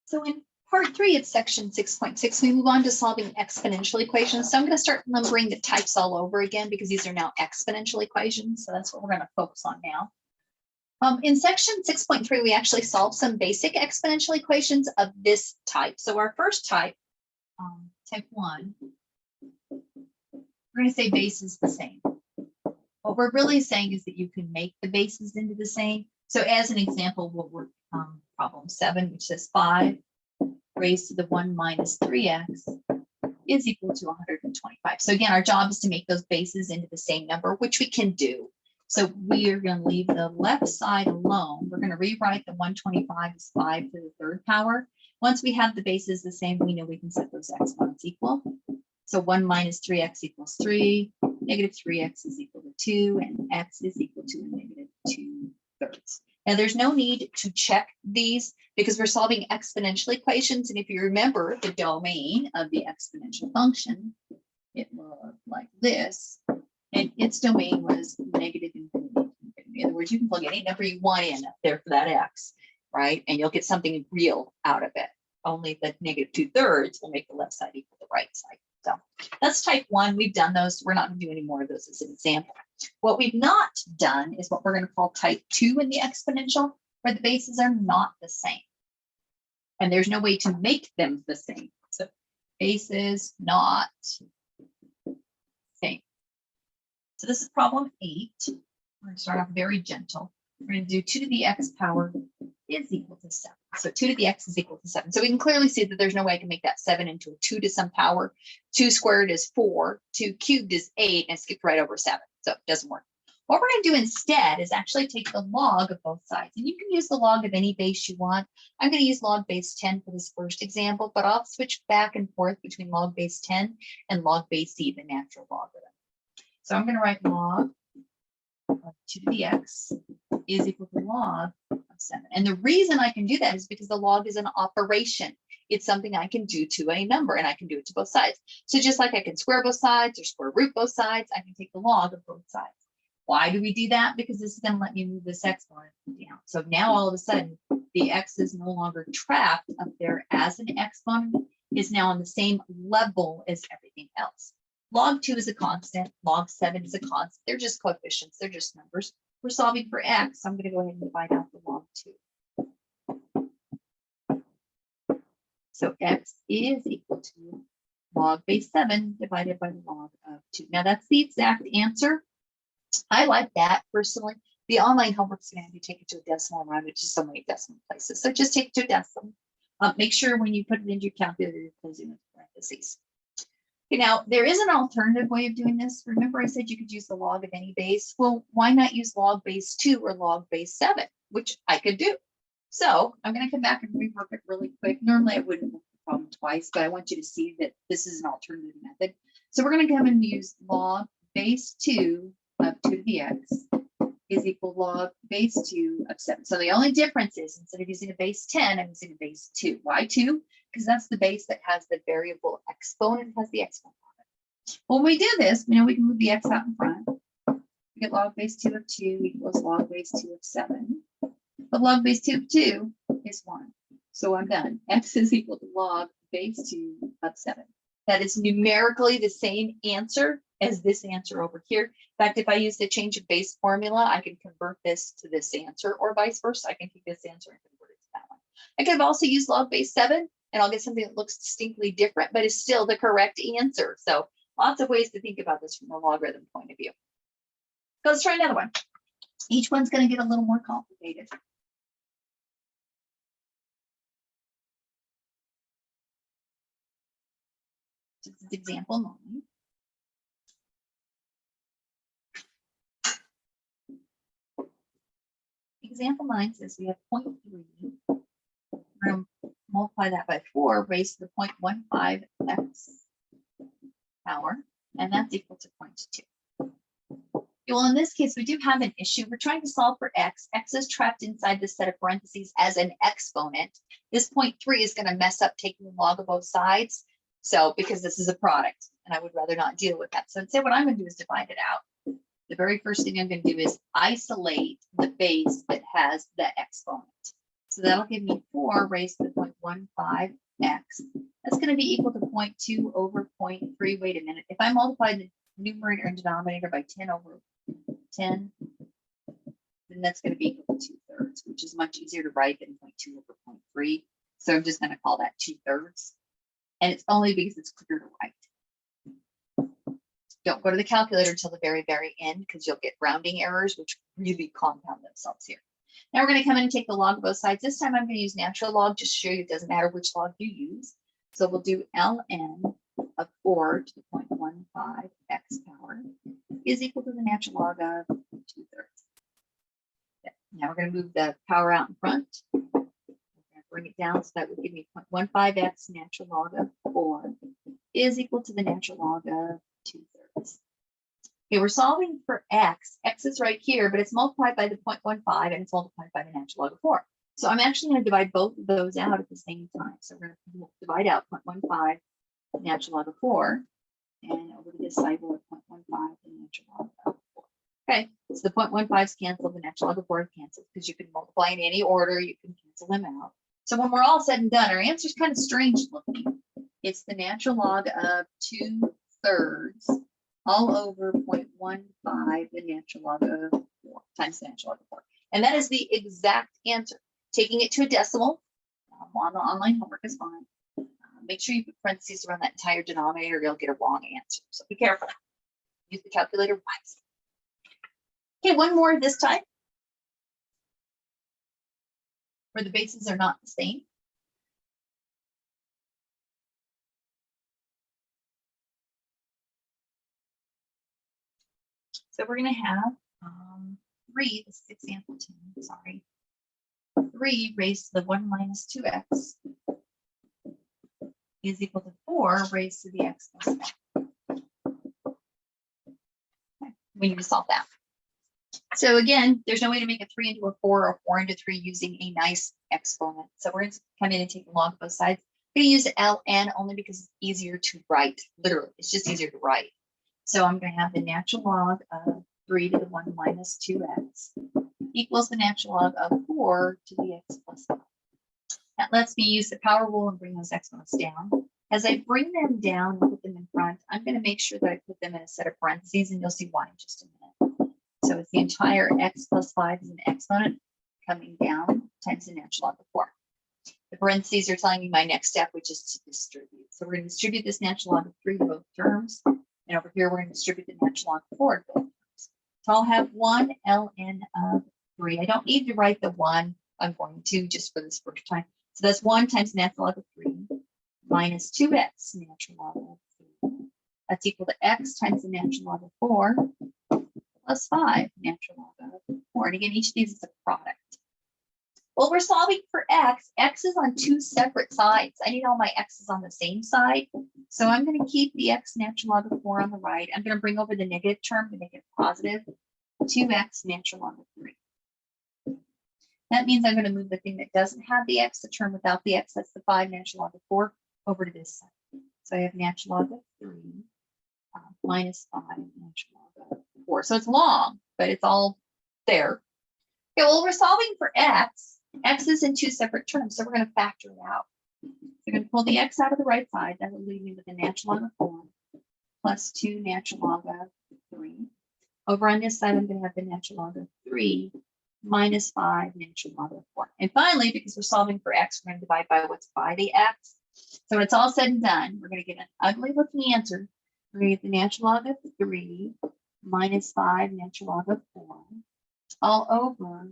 So in part 3 of section 6.6, we move on to solving exponential equations. So I'm going to start numbering the types all over again because these are now exponential equations. So that's what we're going to focus on now. In section 6.3, we actually solved some basic exponential equations of this type. So our first type, type 1, we're going to say base is the same. What we're really saying is that you can make the bases into the same. So as an example, we'll work problem 7, which says 5 raised to the 1 minus 3x is equal to 125. So again, our job is to make those bases into the same number, which we can do. So we are going to leave the left side alone. We're going to rewrite the 125 as 5 to the 3rd power. Once we have the bases the same, we know we can set those exponents equal. So 1 minus 3x equals 3, negative 3x is equal to 2, and x is equal to a negative 2/3. Now, there's no need to check these because we're solving exponential equations. And if you remember the domain of the exponential function, it looked like this. And its domain was negative infinity to infinity. In other words, you can plug any number you want in up there for that x, right? And you'll get something real out of it. Only the negative 2/3 will make the left side equal the right side. So that's type 1. We've done those. We're not going to do any more of those as an example. What we've not done is what we're going to call type 2 in the exponential, where the bases are not the same. And there's no way to make them the same. So bases not same. So this is problem 8. We're going to start off very gentle. We're going to do 2 to the x power is equal to 7. So 2 to the x is equal to 7. So we can clearly see that there's no way I can make that 7 into a 2 to some power. 2 squared is 4. 2 cubed is 8, and skip right over 7. So it doesn't work. What we're going to do instead is actually take the log of both sides. And you can use the log of any base you want. I'm going to use log base 10 for this first example, but I'll switch back and forth between log base 10 and log base c, the natural logarithm. So I'm going to write log of 2 to the x is equal to log of 7. And the reason I can do that is because the log is an operation. It's something I can do to a number, and I can do it to both sides. So just like I can square both sides or square root both sides, I can take the log of both sides. Why do we do that? Because this is going to let me move this exponent down. So now all of a sudden, the x is no longer trapped up there as an exponent. It's now on the same level as everything else. Log 2 is a constant. Log 7 is a constant. They're just coefficients. They're just numbers. We're solving for x. I'm going to go ahead and divide out the log 2. So x is equal to log base 7 divided by the log of 2. Now that's the exact answer. I like that personally. The online homework's going to have you take it to a decimal around, which is so many decimal places. So just take it to a decimal. Make sure when you put it into your calculator, you're closing with parentheses. Okay, now there is an alternative way of doing this. Remember I said you could use the log of any base. Well, why not use log base 2 or log base 7, which I could do. So I'm going to come back and rework it really quick. Normally I wouldn't work the problem twice, but I want you to see that this is an alternative method. So we're going to come and use log base 2 of 2 to the x is equal log base 2 of 7. So the only difference is instead of using a base 10, I'm using a base 2. Why 2? Because that's the base that has the variable exponent, has the exponent on it. When we do this, we know we can move the x out in front. We get log base 2 of 2 equals log base 2 of 7. But log base 2 of 2 is 1. So I'm done. X is equal to log base 2 of 7. That is numerically the same answer as this answer over here. In fact, if I use the change of base formula, I can convert this to this answer, or vice versa. I can take this answer and convert it to that one. I could have also used log base 7, and I'll get something that looks distinctly different, but is still the correct answer. So lots of ways to think about this from a logarithm point of view. So let's try another one. Each one's going to get a little more complicated. This is example 9. Example 9 says we have 0.3. We're going to multiply that by 4 raised to the 0.15x power, and that's equal to 0.2. Well, in this case, we do have an issue. We're trying to solve for x. X is trapped inside this set of parentheses as an exponent. This 0.3 is going to mess up taking the log of both sides. So because this is a product, and I would rather not deal with that. So instead, what I'm going to do is divide it out. The very first thing I'm going to do is isolate the base that has the exponent. So that'll give me 4 raised to the 0.15x. That's going to be equal to 0.2 over 0.3. Wait a minute. If I multiply the numerator and denominator by 10 over 10, then that's going to be equal to 2/3, which is much easier to write than 0.2 over 0.3. So I'm just going to call that 2/3. And it's only because it's quicker to write. Don't go to the calculator until the very, very end because you'll get rounding errors, which really compound themselves here. Now we're going to come in and take the log of both sides. This time I'm going to use natural log just to show you it doesn't matter which log you use. So we'll do ln of 4 to the 0.15 x power is equal to the natural log of 2/3. Now we're going to move the power out in front. We're going to bring it down, so that would give me 0.15x natural log of 4 is equal to the natural log of 2/3. Okay, we're solving for x. X is right here, but it's multiplied by the 0.15 and it's multiplied by the natural log of 4. So I'm actually going to divide both of those out at the same time. So we're going to divide out 0.15 natural log of 4, and over to this side we'll have 0.15 the natural log of 4. Okay, so the 0.15's cancel, the natural log of 4 cancels because you can multiply in any order, you can cancel them out. So when we're all said and done, our answer is kind of strange looking. It's the natural log of 2/3 all over 0.15 the natural log of 4 times the natural log of 4. And that is the exact answer. Taking it to a decimal on the online homework is fine. Make sure you put parentheses around that entire denominator or you'll get a wrong answer. So be careful. Use the calculator wisely. Okay, one more this time, where the bases are not the same. So we're going to have 3, this is example 10, sorry. 3 raised to the 1 minus 2x is equal to 4 raised to the x plus 1. Okay, we need to solve that. So again, there's no way to make a 3 into a 4 or 4 into 3 using a nice exponent. So we're going to come in and take the log of both sides. I'm going to use ln only because it's easier to write. Literally, it's just easier to write. So I'm going to have the natural log of 3 to the 1 minus 2x equals the natural log of 4 to the x plus 1. That lets me use the power rule and bring those exponents down. As I bring them down and put them in front, I'm going to make sure that I put them in a set of parentheses, and you'll see why in just a minute. So it's the entire x plus 5 is an exponent coming down times the natural log of 4. The parentheses are telling me my next step, which is to distribute. So we're going to distribute this natural log of 3 to both terms. And over here, we're going to distribute the natural log of 4 to both terms. So I'll have 1 ln of 3. I don't need to write the 1. I'm going to just for this first time. So that's 1 times the natural log of 3 minus 2x natural log of 3. That's equal to x times the natural log of 4 plus 5 natural log of 4. And again, each of these is a product. Well, we're solving for x. X is on 2 separate sides. I need all my x's on the same side. So I'm going to keep the x natural log of 4 on the right. I'm going to bring over the negative term to make it positive. 2x natural log of 3. That means I'm going to move the thing that doesn't have the x, the term without the x, that's the 5 natural log of 4, over to this side. So I have natural log of 3 minus 5 natural log of 4. So it's long, but it's all there. Okay, well, we're solving for x. X is in 2 separate terms, so we're going to factor it out. So we're going to pull the x out of the right side. That will leave me with a natural log of 4 plus 2 natural log of 3. Over on this side, I'm going to have the natural log of 3 minus 5 natural log of 4. And finally, because we're solving for x, we're going to divide by what's by the x. So when it's all said and done, we're going to get an ugly looking answer. We're going to get the natural log of 3 minus 5 natural log of 4 all over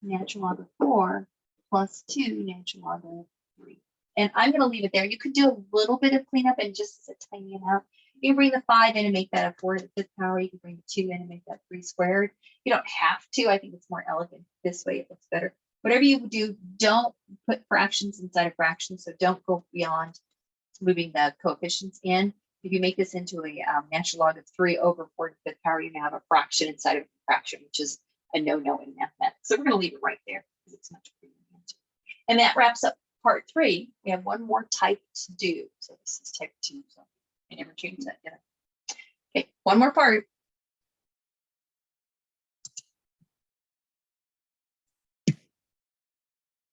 natural log of 4 plus 2 natural log of 3. And I'm going to leave it there. You could do a little bit of cleanup and just as a tiny amount. You can bring the 5 in and make that a 4 to the 5th power. You can bring the 2 in and make that 3 squared. You don't have to. I think it's more elegant this way. It looks better. Whatever you do, don't put fractions inside of fractions. So don't go beyond moving the coefficients in. If you make this into a natural log of 3 over 4 to the 5th power, you now have a fraction inside of a fraction, which is a no-no in mathematics. So we're going to leave it right there because it's much prettier. And that wraps up part 3. We have one more type to do. So this is type 2. So I never changed that, did I? Okay, one more part.